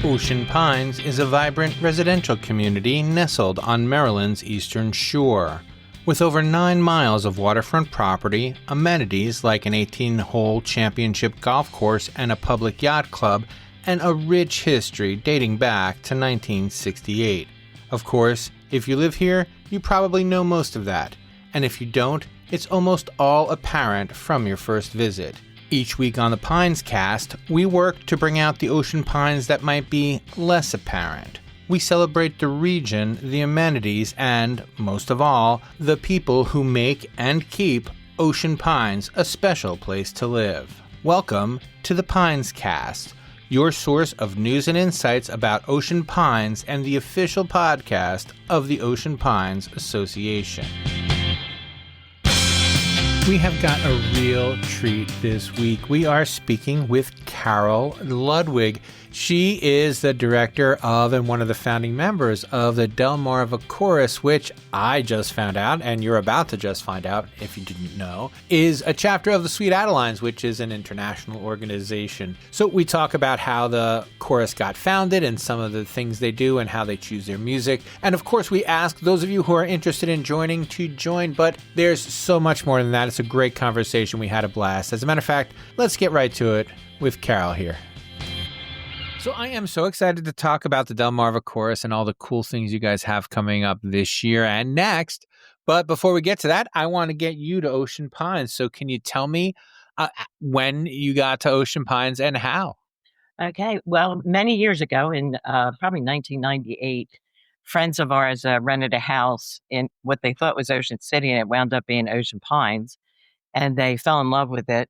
Ocean Pines is a vibrant residential community nestled on Maryland's eastern shore. With over 9 miles of waterfront property, amenities like an 18-hole championship golf course and a public yacht club, and a rich history dating back to 1968. Of course, if you live here, you probably know most of that. And if you don't, it's almost all apparent from your first visit. Each week on the Pines Cast, we work to bring out the ocean pines that might be less apparent. We celebrate the region, the amenities, and, most of all, the people who make and keep Ocean Pines a special place to live. Welcome to the Pines Cast, your source of news and insights about Ocean Pines and the official podcast of the Ocean Pines Association. We have got a real treat this week. We are speaking with Carol Ludwig. She is the director of and one of the founding members of the Delmarva Chorus, which I just found out, and you're about to just find out if you didn't know, is a chapter of the Sweet Adelines, which is an international organization. So we talk about how the chorus got founded and some of the things they do and how they choose their music. And of course, we ask those of you who are interested in joining to join, but there's so much more than that. It's a great conversation. We had a blast. As a matter of fact, let's get right to it with Carol here. So I am so excited to talk about the Delmarva Chorus and all the cool things you guys have coming up this year and next. But before we get to that, I want to get you to Ocean Pines. So can you tell me when you got to Ocean Pines and how? Okay. Well, many years ago in probably 1998, friends of ours rented a house in what they thought was Ocean City, and it wound up being Ocean Pines. And they fell in love with it,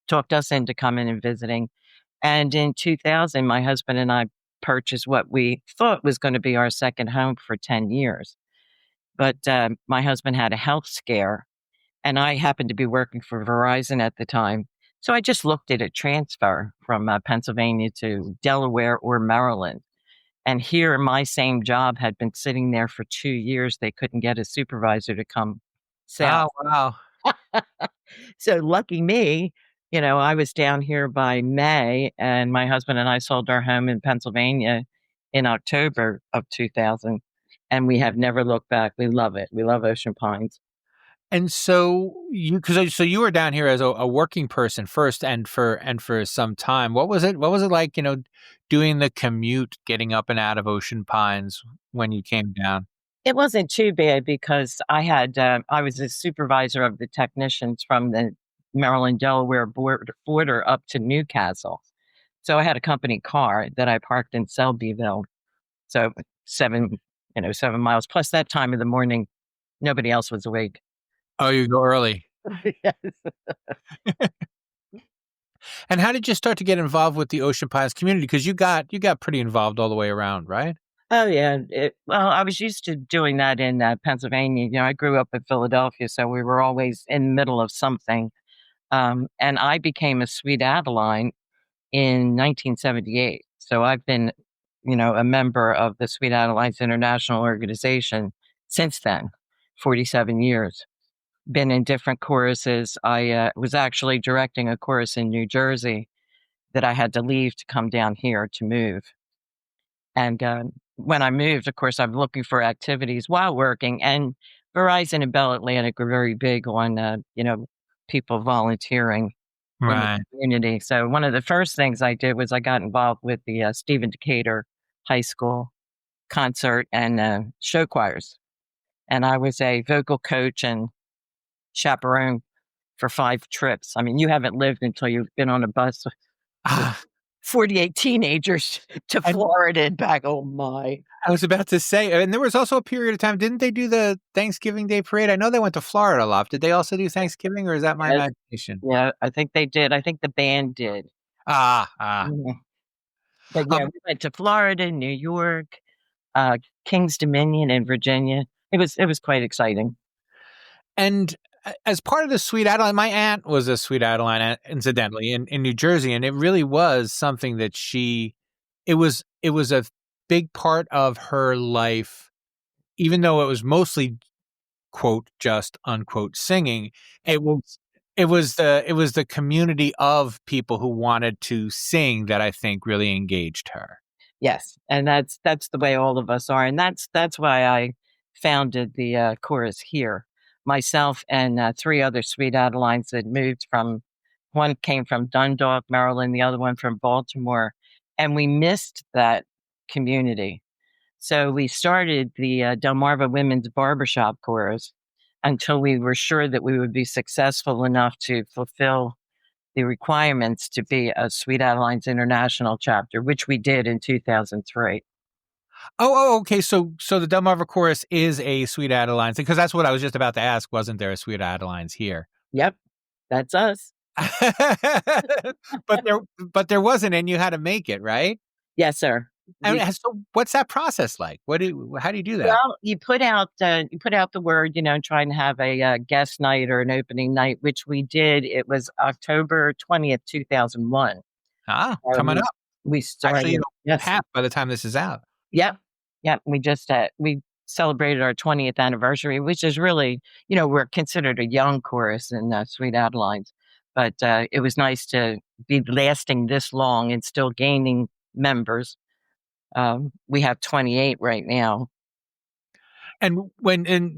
talked us into coming and visiting. And in 2000, my husband and I purchased what we thought was going to be our second home for 10 years. But my husband had a health scare, and I happened to be working for Verizon at the time. So I just looked at a transfer from Pennsylvania to Delaware or Maryland. And here, my same job had been sitting there for 2 years. They couldn't get a supervisor to come south. Oh, wow. So lucky me. I was down here by May, and my husband and I sold our home in Pennsylvania in October of 2000, and we have never looked back. We love it. We love Ocean Pines. And so you were down here as a working person first, and for some time. What was it like, doing the commute, getting up and out of Ocean Pines when you came down? It wasn't too bad because I was a supervisor of the technicians from the Maryland-Delaware border up to Newcastle. So I had a company car that I parked in Selbyville. So 7 miles. Plus that time of the morning, nobody else was awake. Oh, you go early. Yes. And how did you start to get involved with the Ocean Pines community? Because you got pretty involved all the way around, right? Oh, yeah. I was used to doing that in Pennsylvania. I grew up in Philadelphia, so we were always in the middle of something. And I became a Sweet Adeline in 1978. So I've been, a member of the Sweet Adelines International Organization since then, 47 years. Been in different choruses. I was actually directing a chorus in New Jersey that I had to leave to come down here to move. And when I moved, of course, I'm looking for activities while working. And Verizon and Bell Atlantic are very big on, people volunteering in the community. So one of the first things I did was I got involved with the Stephen Decatur High School concert and show choirs. And I was a vocal coach and chaperone for 5 trips. I mean, you haven't lived until you've been on a bus with 48 teenagers to Florida and back. Oh my. I was about to say, and there was also a period of time, didn't they do the Thanksgiving Day parade? I know they went to Florida a lot. Did they also do Thanksgiving, or is that my imagination? Yeah, I think they did. I think the band did. Yeah. But yeah, we went to Florida, New York, Kings Dominion in Virginia. It was quite exciting. And as part of the Sweet Adeline, my aunt was a Sweet Adeline, incidentally, in New Jersey, and it really was something that it was a big part of her life, even though it was mostly, quote, just, unquote, singing. It was the community of people who wanted to sing that I think really engaged her. Yes, and that's the way all of us are, and that's why I founded the chorus here. Myself and three other Sweet Adelines that moved from. One came from Dundalk, Maryland, the other one from Baltimore, and we missed that community. So we started the Delmarva Women's Barbershop Chorus until we were sure that we would be successful enough to fulfill the requirements to be a Sweet Adelines International chapter, which we did in 2003. Okay. So the Delmarva Chorus is a Sweet Adelines, because that's what I was just about to ask. Wasn't there a Sweet Adelines here? Yep, that's us. but there wasn't, and you had to make it, right? Yes, sir. And so, what's that process like? How do you do that? Well, you put out the word, trying to have a guest night or an opening night, which we did. It was October 20th, 2001. Coming up. We Actually, started. Yes. half by the time this is out. Yep. Yep. We just we celebrated our 20th anniversary, which is really, we're considered a young chorus in Sweet Adelines, but it was nice to be lasting this long and still gaining members. We have 28 right now. And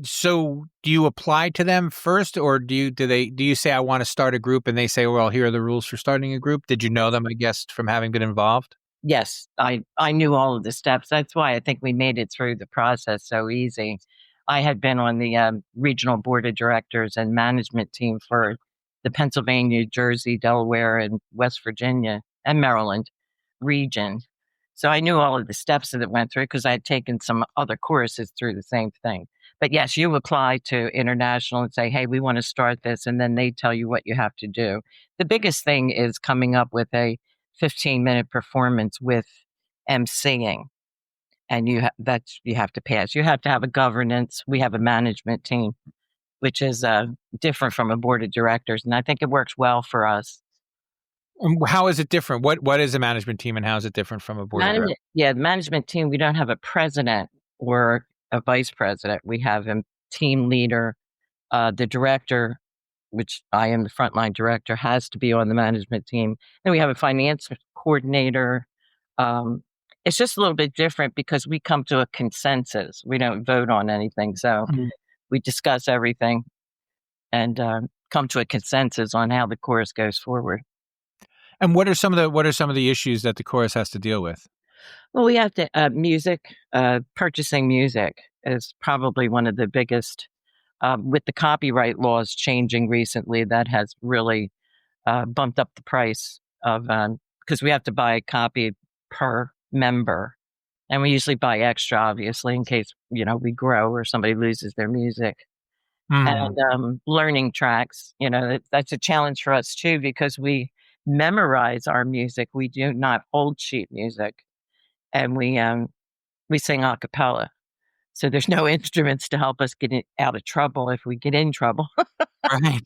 so do you apply to them first, or do you say, I want to start a group, and they say, well, here are the rules for starting a group? Did you know them, I guess, from having been involved? Yes, I knew all of the steps. That's why I think we made it through the process so easy. I had been on the regional board of directors and management team for the Pennsylvania, Jersey, Delaware, and West Virginia and Maryland region. So I knew all of the steps that it went through because I had taken some other courses through the same thing. But yes, you apply to international and say, hey, we want to start this. And then they tell you what you have to do. The biggest thing is coming up with a 15-minute performance with emceeing. And you have to pass. You have to have a governance. We have a management team, which is different from a board of directors. And I think it works well for us. How is it different? What is a management team, and how is it different from a board of directors? Yeah, the management team, we don't have a president or a vice president. We have a team leader. The director, which I am the frontline director, has to be on the management team. Then we have a finance coordinator. It's just a little bit different because we come to a consensus. We don't vote on anything. So we discuss everything and come to a consensus on how the chorus goes forward. And what are some of the issues that the chorus has to deal with? Well, we have to purchasing music is probably one of the biggest. With the copyright laws changing recently, that has really bumped up the price of because we have to buy a copy per member, and we usually buy extra, obviously, in case we grow or somebody loses their music. And learning tracks, that's a challenge for us too because we memorize our music. We do not hold sheet music, and we sing a cappella. So there's no instruments to help us get out of trouble if we get in trouble. Right.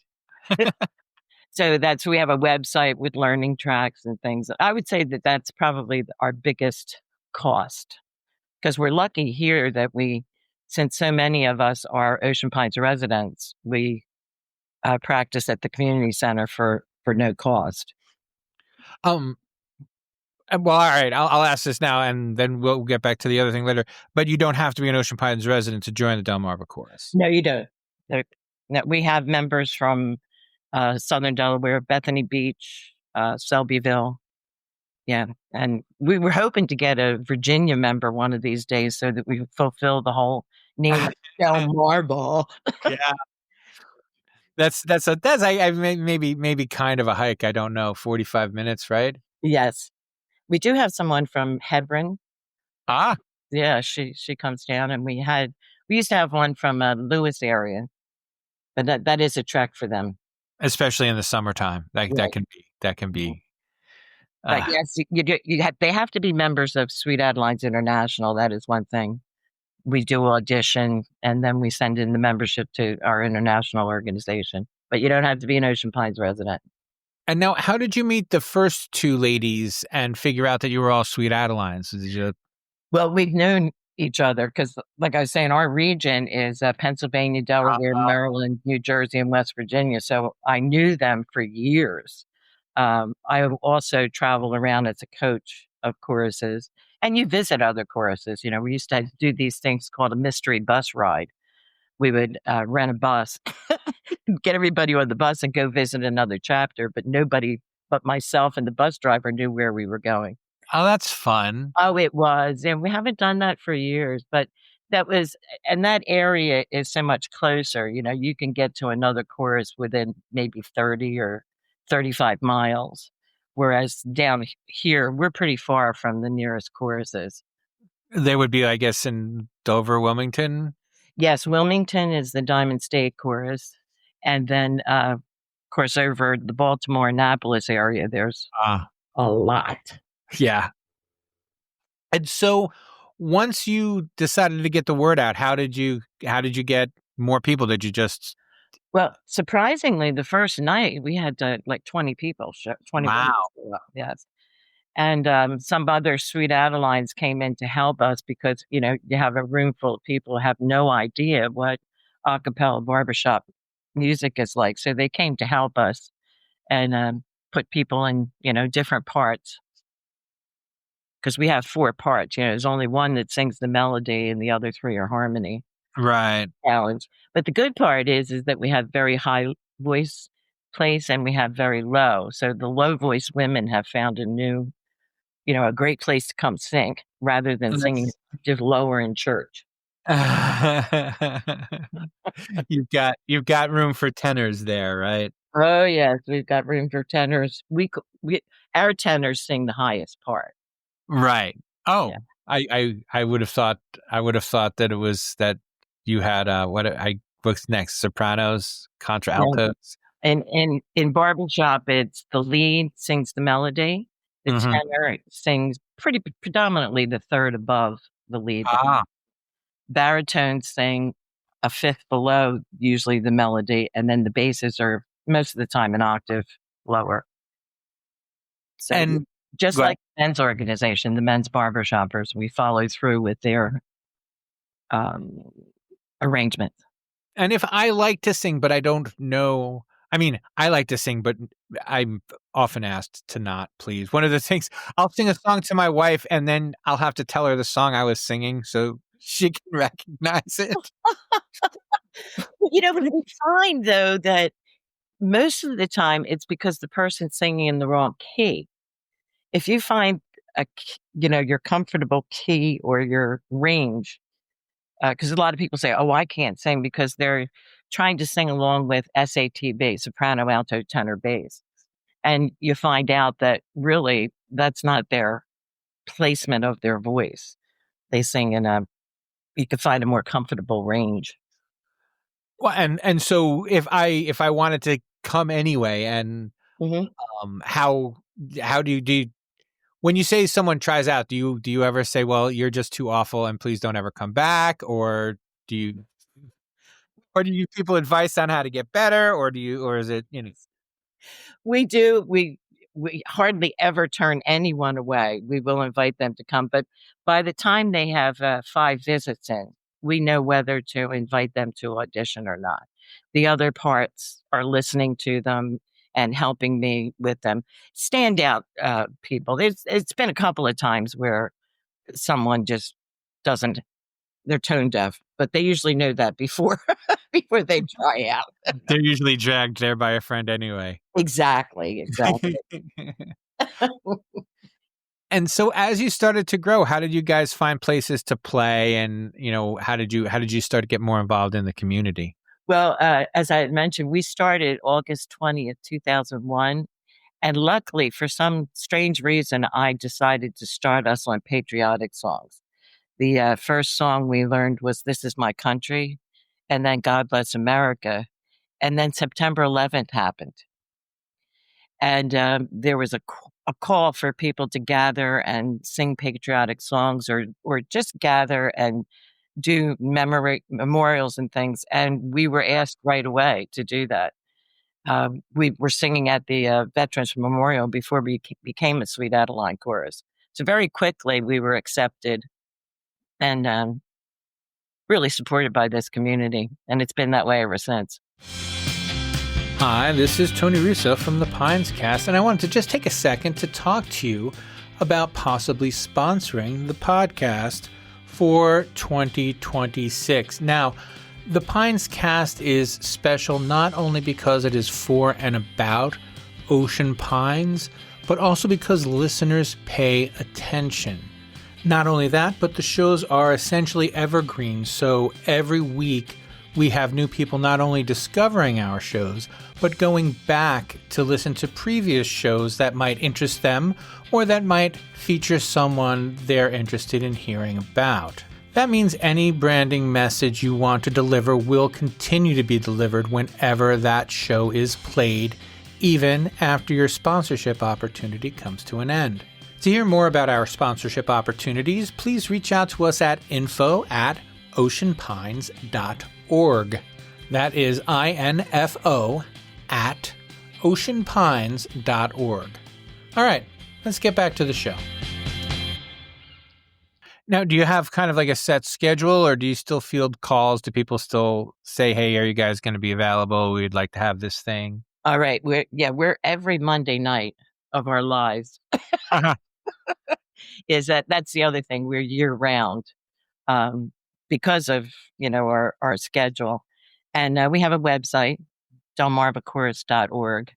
So we have a website with learning tracks and things. I would say that that's probably our biggest cost because we're lucky here that since so many of us are Ocean Pines residents, we practice at the community center for no cost. Well, all right. I'll ask this now, and then we'll get back to the other thing later. But you don't have to be an Ocean Pines resident to join the Delmarva Chorus. No, you don't. We have members from Southern Delaware, Bethany Beach, Selbyville. Yeah, and we were hoping to get a Virginia member one of these days so that we fulfill the whole name of Delmarva. Yeah. That's maybe kind of a hike. I don't know, 45 minutes, right? Yes. We do have someone from Hebron. Yeah, she comes down, and we used to have one from Lewis area, but that is a trek for them, especially in the summertime. That can be. But yes, they have to be members of Sweet Adelines International. That is one thing. We do audition, and then we send in the membership to our international organization. But you don't have to be an Ocean Pines resident. And now, how did you meet the first two ladies and figure out that you were all Sweet Adelines? Well, we've known each other because, like I was saying, our region is Pennsylvania, Delaware, Maryland, New Jersey, and West Virginia. So I knew them for years. I also traveled around as a coach of choruses, and you visit other choruses. We used to do these things called a mystery bus ride. We would rent a bus, get everybody on the bus, and go visit another chapter. But nobody but myself and the bus driver knew where we were going. Oh, that's fun. Oh, it was, and we haven't done that for years, but that was and that area is so much closer. You can get to another chorus within maybe 30 or 35 miles, whereas down here, we're pretty far from the nearest choruses. They would be, I guess, in Dover, Wilmington. Yes, Wilmington is the Diamond State Chorus, and then, of course, over the Baltimore, Annapolis area, there's a lot. Yeah. And so once you decided to get the word out, how did you get more people? Did you just Well, surprisingly, the first night we had, like 20 people, 20 women Wow. show up, yes. And, some other Sweet Adelines came in to help us because, you have a room full of people who have no idea what a cappella barbershop music is like, so they came to help us and, put people in, different parts. Because we have 4 parts, there's only one that sings the melody and the other 3 are harmony Right. challenge. But the good part is that we have very high voice place and we have very low. So the low voice women have found a great place to come sing rather than singing just lower in church. You've got room for tenors there, right? Oh yes, we've got room for tenors. Our tenors sing the highest part. Right. Oh, Yeah. I would have thought that it was that you had what's next? Sopranos, contraltos. And in Barbershop, it's the lead sings the melody. The tenor sings pretty predominantly the third above the lead. Baritones sing a fifth below usually the melody, and then the basses are most of the time an octave lower. So And just like the men's organization, the men's barbershoppers, we follow through with their arrangements. And if I like to sing, but I don't know, I mean, I like to sing, but I'm often asked to not, please. One of the things, I'll sing a song to my wife and then I'll have to tell her the song I was singing so she can recognize it. But we find though that most of the time it's because the person's singing in the wrong key. If you find your comfortable key or your range, because a lot of people say, "Oh, I can't sing," because they're trying to sing along with SAT bass, soprano, alto, tenor, bass, and you find out that really that's not their placement of their voice. They sing you can find a more comfortable range. Well, and so if I wanted to come anyway, and how do you when you say someone tries out, do you ever say, well, you're just too awful and please don't ever come back, or do you give people advice on how to get better, or is it We do. We hardly ever turn anyone away. We will invite them to come, but by the time they have 5 visits in, we know whether to invite them to audition or not. The other parts are listening to them and helping me with them. Standout people. It's been a couple of times where someone just doesn't. They're tone deaf, but they usually know that before they try out. they're usually dragged there by a friend anyway? Exactly. And so as you started to grow, how did you guys find places to play, and how did you start to get more involved in the community? Well, as I had mentioned, we started August 20th, 2001. And luckily, for some strange reason, I decided to start us on patriotic songs. The first song we learned was This Is My Country, and then God Bless America. And then September 11th happened. And there was a call for people to gather and sing patriotic songs or just gather and do memorials and things. And we were asked right away to do that. We were singing at the Veterans Memorial before we became a Sweet Adeline chorus. So very quickly we were accepted and really supported by this community. And it's been that way ever since. Hi, this is Tony Russo from the Pines Cast, and I wanted to just take a second to talk to you about possibly sponsoring the podcast for 2026. Now, the Pines Cast is special not only because it is for and about ocean pines, but also because listeners pay attention. Not only that, but the shows are essentially evergreen, so every week we have new people not only discovering our shows, but going back to listen to previous shows that might interest them or that might feature someone they're interested in hearing about. That means any branding message you want to deliver will continue to be delivered whenever that show is played, even after your sponsorship opportunity comes to an end. To hear more about our sponsorship opportunities, please reach out to us at info@oceanpines.org. That is info at oceanpines.org. All right, let's get back to the show. Now, do you have kind of like a set schedule, or do you still field calls? Do people still say, hey, are you guys going to be available? We'd like to have this thing. All right. We're every Monday night of our lives. Uh-huh. That's the other thing. We're year round because of, our schedule. And we have a website, delmarvachorus.org.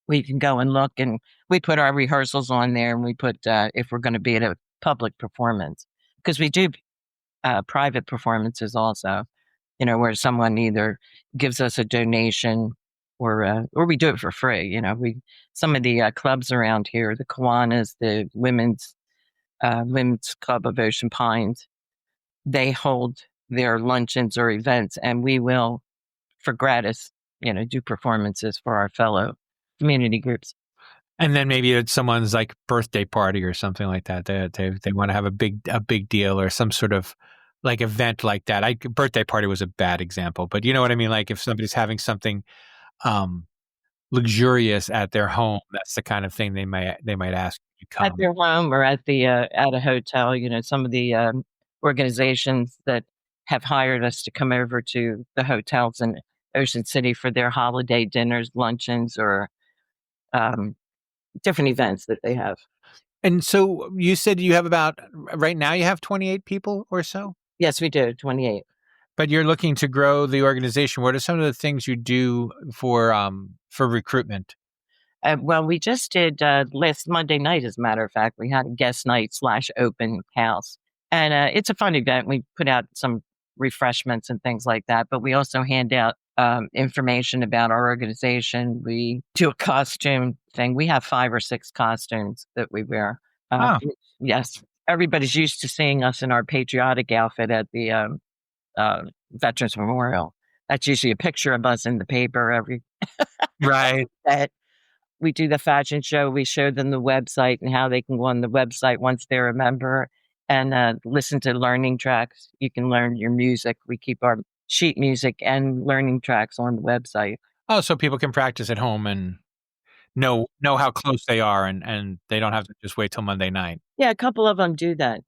We can go and look, and we put our rehearsals on there, and we put if we're going to be at a public performance, because we do private performances also, where someone either gives us a donation or we do it for free. Some of the clubs around here, the Kiwanis, the Women's Club of Ocean Pines, they hold their luncheons or events, and we will, for gratis, do performances for our fellow community groups. And then maybe it's someone's like birthday party or something like that. They want to have a big deal or some sort of like event like that. Birthday party was a bad example, but you know what I mean? Like if somebody's having something luxurious at their home, that's the kind of thing they might ask you to come. At their home or at a hotel. Some of the organizations that have hired us to come over to the hotels in Ocean City for their holiday dinners, luncheons, or different events that they have. And so you said you have right now you have 28 people or so? Yes, we do, 28. But you're looking to grow the organization. What are some of the things you do for recruitment? Well, we just did last Monday night, as a matter of fact. We had a guest night / open house. And it's a fun event. We put out some refreshments and things like that, but we also hand out information about our organization. We do a costume thing. We have 5 or 6 costumes that we wear. Yes. Everybody's used to seeing us in our patriotic outfit at the Veterans Memorial. That's usually a picture of us in the paper every right. We do the fashion show. We show them the website and how they can go on the website once they're a member and listen to learning tracks. You can learn your music. We keep our sheet music and learning tracks on the website. Oh, so people can practice at home and know how close they are, and they don't have to just wait till Monday night. Yeah, a couple of them do that.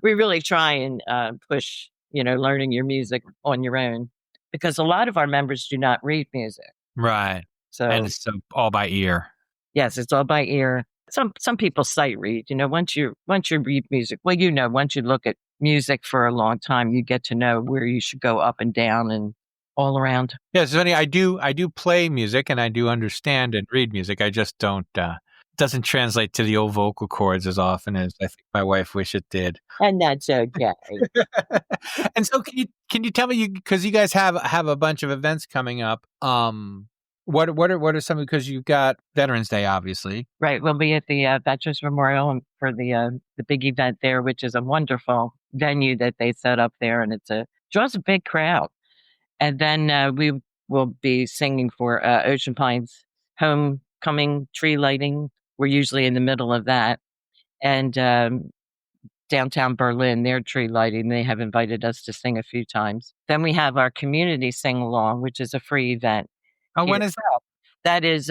We really try and push, learning your music on your own, because a lot of our members do not read music. Right. And it's all by ear. Yes, it's all by ear. Some people sight read. Once you read music, well, once you look at music for a long time, you get to know where you should go up and down and all around. Yeah, it's funny. I do play music and I do understand and read music. I just don't. Doesn't translate to the old vocal cords as often as I think my wife wish it did. And that's okay. And so, can you tell me, because you guys have a bunch of events coming up? What are some, because you've got Veterans Day, obviously. Right. We'll be at the Veterans Memorial for the big event there, which is a wonderful venue that they set up there, and draws a big crowd. And then we will be singing for Ocean Pines homecoming tree lighting. We're usually in the middle of that. And downtown Berlin, their tree lighting, they have invited us to sing a few times. Then we have our community sing along, which is a free event. Oh, when is that? That is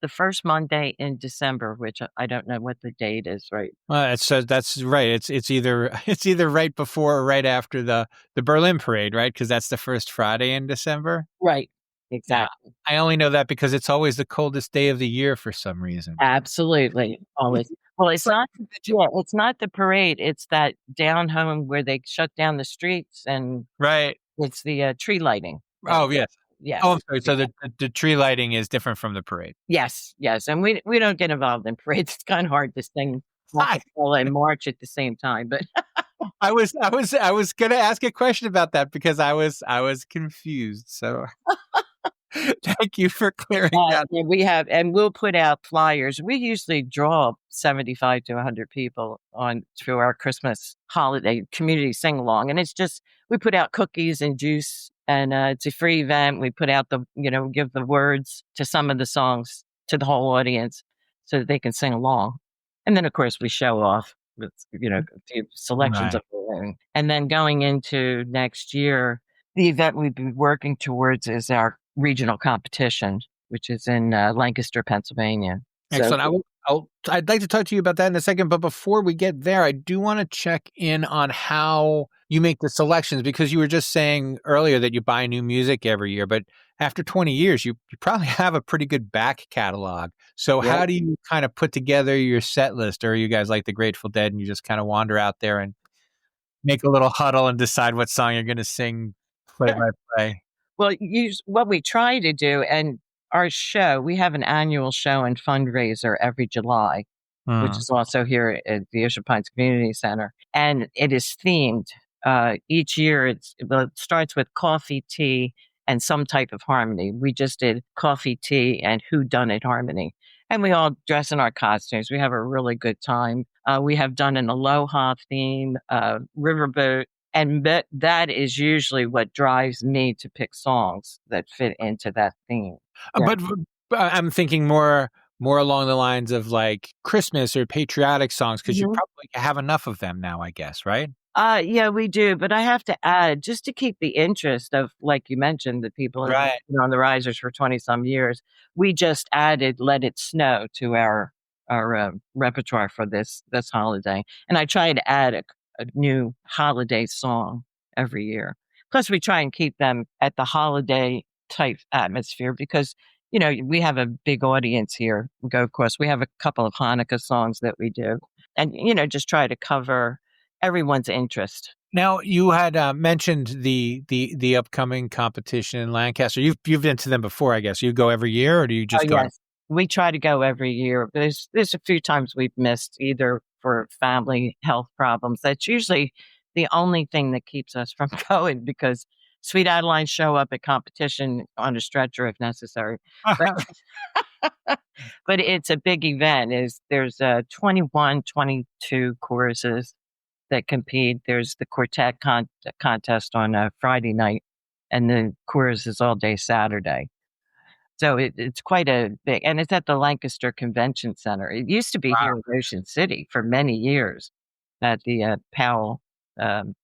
the first Monday in December, which I don't know what the date is, right? Well, that's right. It's either right before or right after the Berlin parade, right? Because that's the first Friday in December. Right. Yeah. Exactly. I only know that because it's always the coldest day of the year for some reason. Absolutely. Always. Well, It's it's like not convention. yeah, it's not the parade, it's that down home where they shut down the streets, and Right. it's the, tree lighting that Oh, yes. Oh, I'm yes. sorry. So the tree lighting is different from the parade. Yes, yes, and we don't get involved in parades. It's kinda hard to sing Hi. acapella and march at the same time, but I was gonna ask a question about that because I was confused. So thank you for clearing that. yeah, we have and we'll put out flyers. We usually draw 75 to 100 people on through our Christmas holiday community sing-along, and it's just we put out cookies and juice, and, it's a free event. We put out give the words to some of the songs to the whole audience so that they can sing along. And then, of course, we show off with, a few selections Right. of our own. And then going into next year, the event we've been working towards is our regional competition, which is in, Lancaster, Pennsylvania. So Excellent. I'd like to talk to you about that in a second, but before we get there, I do want to check in on how you make the selections because you were just saying earlier that you buy new music every year, but after 20 years, you probably have a pretty good back catalog. So yeah. how do you kind of put together your set list, or are you guys like the Grateful Dead and you just kind of wander out there and make a little huddle and decide what song you're going to sing play by play? Well, what we try to do and our show, we have an annual show and fundraiser every July, which Hmm. is also here at the Ocean Pines Community Center, and it is themed. Each year, it starts with coffee, tea, and some type of harmony. We just did coffee, tea, and who done it harmony, and we all dress in our costumes. We have a really good time. We have done an aloha theme, riverboat, and that is usually what drives me to pick songs that fit into that theme. Yeah. But I'm thinking more along the lines of like Christmas or patriotic songs because you Mhm. probably have enough of them now, I guess, right? Yeah, we do, but I have to add, just to keep the interest of, like you mentioned, the people who've Right. been on the risers for 20 some years, we just added "Let It Snow" to our repertoire for this holiday, and I try to add a new holiday song every year. Plus, we try and keep them at the holiday type atmosphere because, we have a big audience here. Of course, we have a couple of Hanukkah songs that we do, and, just try to cover everyone's interest. Now you had mentioned the upcoming competition in Lancaster. You've been to them before, I guess. You go every year, or do you Oh, just go? yes. We try to go every year. There's a few times we've missed either for family health problems. That's usually the only thing that keeps us from going because Sweet Adelines show up at competition on a stretcher if necessary. But but it's a big event. There's 21, 22 choruses that compete. There's the quartet contest on a Friday night, and the chorus is all day Saturday. So it's quite a big, and it's at the Lancaster Convention Center. It used to be Wow. here in Ocean City for many years at the Powell um,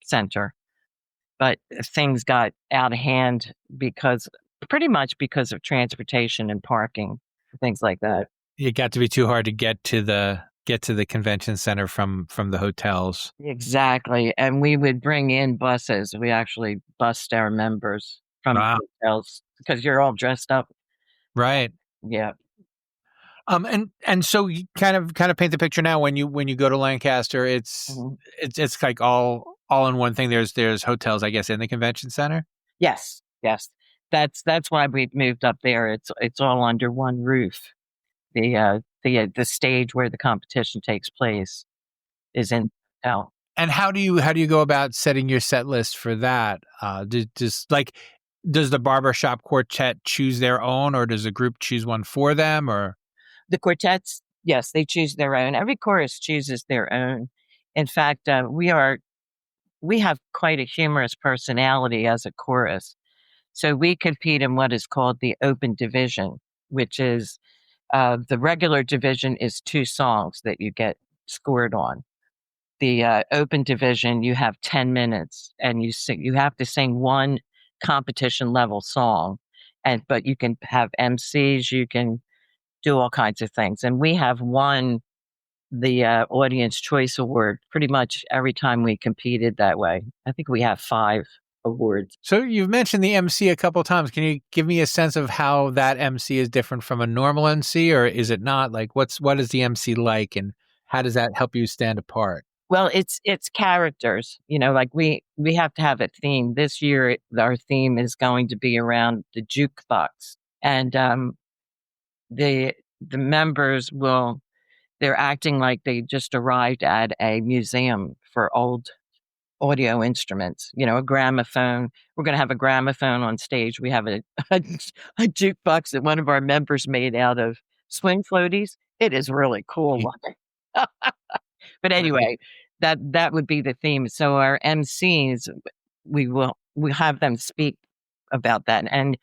Center, but things got out of hand because pretty much because of transportation and parking, things like that. It got to be too hard to get to the convention center from the hotels. Exactly, and we would bring in buses. We actually bussed our members from Wow. hotels because you're all dressed up. Right. Yeah. And so you kind of paint the picture now when you go to Lancaster, it's Mhm. it's like all in one thing. There's hotels, I guess, in the convention center. Yes, yes. That's why we've moved up there. It's all under one roof. The stage where the competition takes place is in hotel. And how do you go about setting your set list for that? Does the Barbershop Quartet choose their own, or does a group choose one for them? Or The quartets, yes, they choose their own. Every chorus chooses their own. In fact, we have quite a humorous personality as a chorus. So we compete in what is called the open division, which is the regular division is 2 songs that you get scored on. The open division, you have 10 minutes and you have to sing one competition level song. But you can have MCs, you can do all kinds of things. And we have won the Audience Choice Award pretty much every time we competed that way. I think we have 5. awards. So you've mentioned the MC a couple times. Can you give me a sense of how that MC is different from a normal MC, or is it not? Like, what is the MC like, and how does that help you stand apart? Well, it's characters, like we have to have a theme. This year, our theme is going to be around the jukebox, and the the members will they're acting like they just arrived at a museum for old audio instruments, a gramophone. We're going to have a gramophone on stage. We have a jukebox that one of our members made out of swing floaties. It is really cool looking. But anyway, that would be the theme. So our MCs, we have them speak about that, and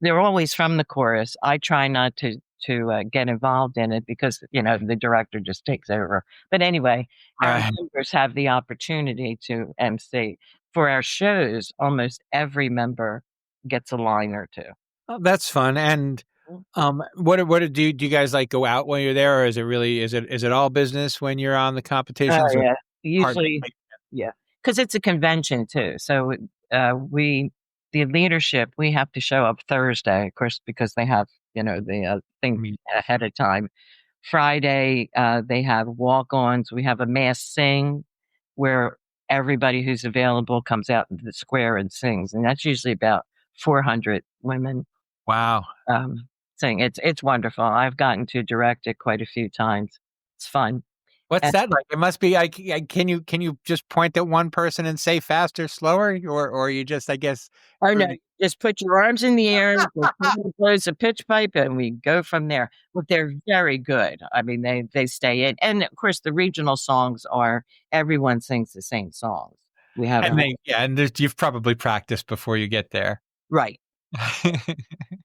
they're always from the chorus. I try not to get involved in it because the director just takes over. But anyway, our Right. members have the opportunity to MC. For our shows, almost every member gets a line or two. Oh, that's fun. And what do you guys like go out while you're there, or is it all business when you're on the Oh, competitions? Or yeah. part? Usually, yeah, because it's a convention too. So, we the leadership, we have to show up Thursday, of course, because they have, the, thing ahead of time. Friday, they have walk-ons. We have a mass sing where everybody who's available comes out into the square and sings, and that's usually about 400 women, Wow. sing. It's wonderful. I've gotten to direct it quite a few times. It's fun. What's that like? It must be. Can you just point at one person and say faster, slower, or you just, I guess. Oh, no, Really- just put your arms in the air, blows a pitch pipe, and we go from there. But they're very good. I mean, they stay in. And, of course, the regional songs are everyone sings the same songs. We have And you've probably practiced before you get there. right.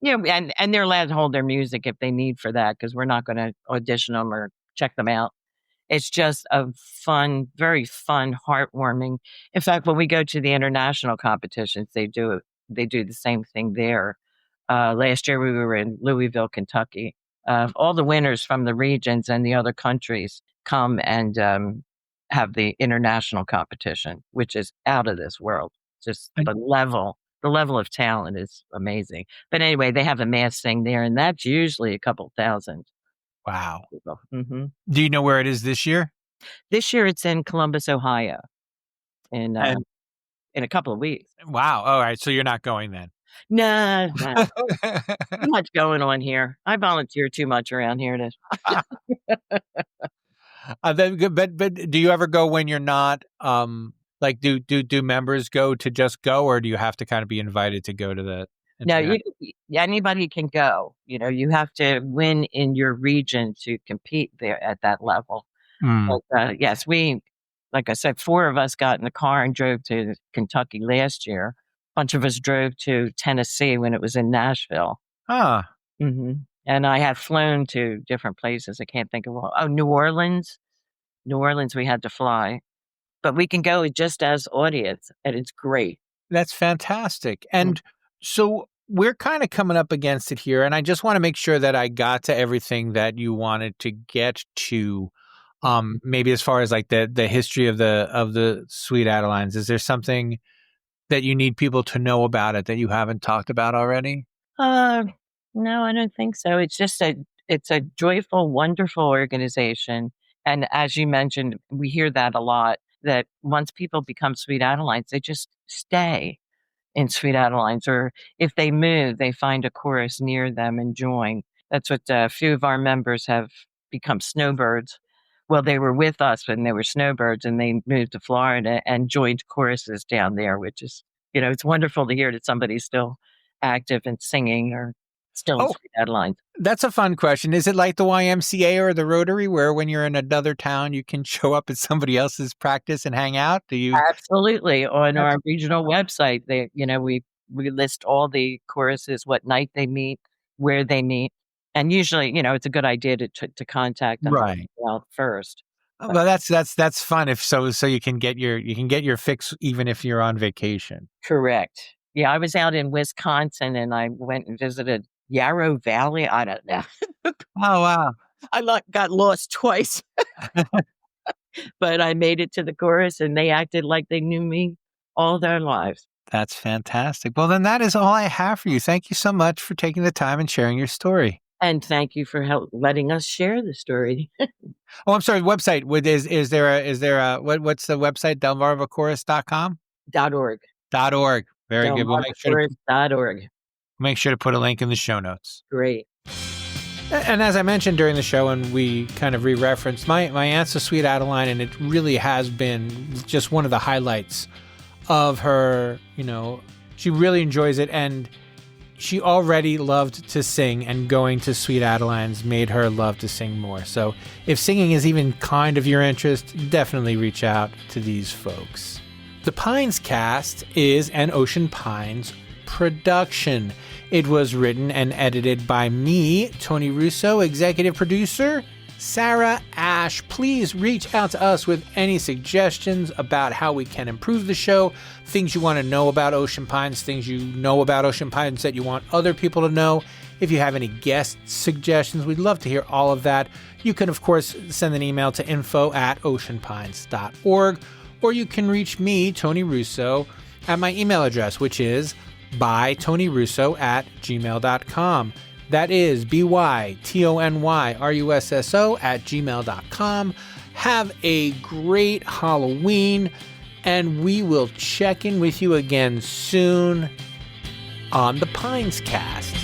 Yeah, and they're allowed to hold their music if they need for that because we're not gonna audition them or check them out. It's just a fun, very fun, heartwarming. In fact, when we go to the international competitions, they do the same thing there. Last year we were in Louisville, Kentucky. All the winners from the regions and the other countries come and have the international competition, which is out of this world. Just the level of talent is amazing. But anyway, they have a mass thing there, and that's usually a couple thousand Wow. people. Hmm. Do you know where it is this year? This year it's in Columbus, Ohio, in And in a couple of weeks. wow. All right. So you're not going then. No, no, too much going on here. I volunteer too much around here to. But do you ever go when you're not? Like, do members go to just go, or do you have to kind of be invited to go to the? No, anybody can go. You have to win in your region to compete there at that level. Mm. But yes, like I said, 4 of us got in the car and drove to Kentucky last year. A bunch of us drove to Tennessee when it was in Nashville. Ah, Hmm. And I have flown to different places. I can't think of all. Oh, New Orleans. New Orleans, we had to fly. But we can go just as audience, and it's great. that's fantastic. And so we're kind of coming up against it here, and I just want to make sure that I got to everything that you wanted to get to. Maybe as far as like the history of the Sweet Adelines, is there something that you need people to know about it that you haven't talked about already? No, I don't think so. It's a joyful, wonderful organization. And as you mentioned, we hear that a lot, that once people become Sweet Adelines, they just stay in Sweet Adelines, or if they move, they find a chorus near them and join. That's what a few of our members have become snowbirds. Well, they were with us when they were snowbirds, and they moved to Florida and joined choruses down there, which is, it's wonderful to hear that somebody's still active and singing or still in Oh, Sweet Adelines. that's a fun question. Is it like the YMCA or the Rotary, where when you're in another town, you can show up at somebody else's practice and hang out? Do you? Absolutely. On That's our regional website, we list all the choruses, what night they meet, where they meet. And usually, it's a good idea to contact them Right. first. But Well, that's fun. If so you can get your fix even if you're on vacation. correct. Yeah, I was out in Wisconsin and I went and visited Yarrow Valley. I don't know. Oh wow. Got lost twice, but I made it to the chorus and they acted like they knew me all their lives. That's fantastic. Well, then that is all I have for you. Thank you so much for taking the time and sharing your story. And thank you for letting us share the story. Oh, I'm sorry. Website. Is there a what's the website? DelmarvaChorus.com? .org. .org. Very good. We'll make sure to put a link in the show notes. Great. And as I mentioned during the show, and we kind of re-referenced, my aunt's a Sweet Adeline, and it really has been just one of the highlights of her. She really enjoys it, and she already loved to sing, and going to Sweet Adelines made her love to sing more. So if singing is even kind of your interest, definitely reach out to these folks. The Pines Cast is an Ocean Pines production. It was written and edited by me, Tony Russo, executive producer, Sarah Ash. Please reach out to us with any suggestions about how we can improve the show, things you want to know about Ocean Pines, things you know about Ocean Pines that you want other people to know. If you have any guest suggestions, we'd love to hear all of that. You can, of course, send an email to info@oceanpines.org, or you can reach me, Tony Russo, at my email address, which is bytonyrusso@gmail.com. That is bytonyrusso@gmail.com. Have a great Halloween, and we will check in with you again soon on the Pines Cast.